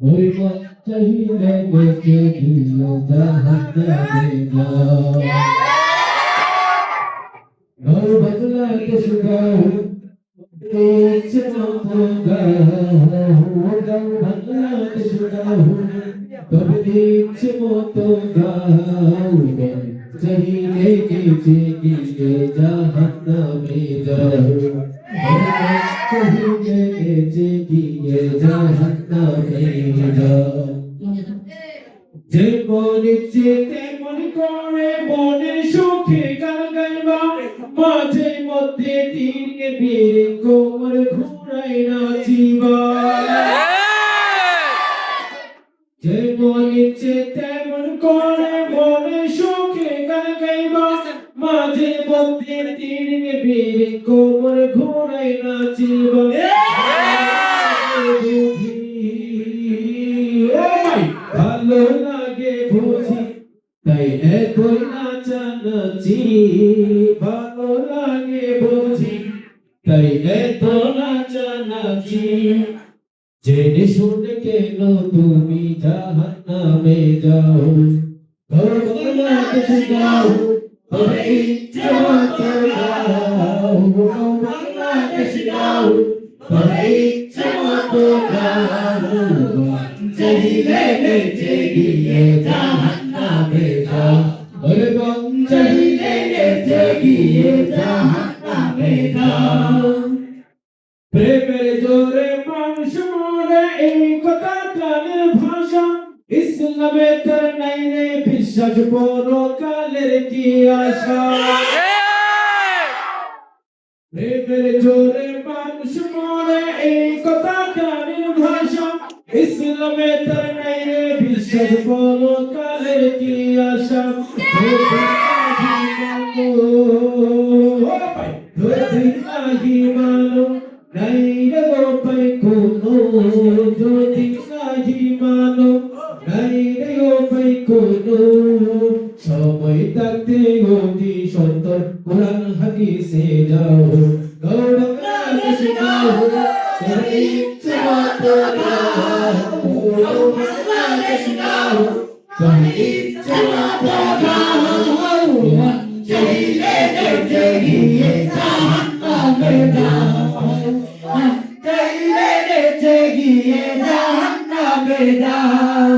ওই মন চাহিলে বেঁচে দিল জাহান্নামে যাও। ঘর বাংলাকে শুধাও ইচ্ছে মতো গাও, গাও বাংলাকে শুধাও তবে ইচ্ছে মতো গাও। চাহিলে বেঁচে গিয়ে জাহান্নামে যাও। চাহিলে বেঁচে গিয়ে জাহান্নামে যাও। যে মন ইচ্ছে তেমন করে মনের সুখে গান গাইবা, মাঝে মধ্যে দিনকে বীর কোমর ঘুরাই নাচিবা। যে মন ইচ্ছে তেমন করে মনের সুখে গান গাইবা, মাঝে মধ্যে দিনকে বীর কোমর ঘুরাই নাচিবা। ভালো লাগে বুঝি তাই এতই নাচানাচি, ভালো লাগে বুঝি তাই এত নাচানাচি। জেনে শুনে কেন তুমি জাহান্নামে যাও। ঘর বাংলাকে গাও তবে ইচ্ছে মতো গাও। বাংলাকে গাও তবে ইচ্ছে মতো গাও। চাহিলে বেঁচে গিয়ে জাহান্নামে যাও। ওরে মন চাহিলে বেঁচে গিয়ে জাহান্নামে যাও। প্রেমের জোরে মানুষ মরে এই কথা প্রাণের ভাষা, ইসলামে তার নাই রে বিশ্বাস পরকালের কি আশা। প্রেমের জোরে মানুষ মরে এই কথা প্রাণের ভাষা, ইসলামে তার নাই রে বিশ্বাস পরকালের কি আশা। যদি নাহি মানো নাই রে উপায় কোনো, যদি নাহি মানো নাই রে উপায় কোনো। সময় থাকতে অতি সত্তর কোরআন হাদিসে যাও। গৌর বাংলাদেশে গাও তবে ইচ্ছে মতো গাও। গৌর বাংলাদেশে গাও তবে ইচ্ছে মতো গাও। চাহিলে বেঁচে গিয়ে জাহান্নামে যাও। চাহিলে বেঁচে গিয়ে জাহান্নামে যাও।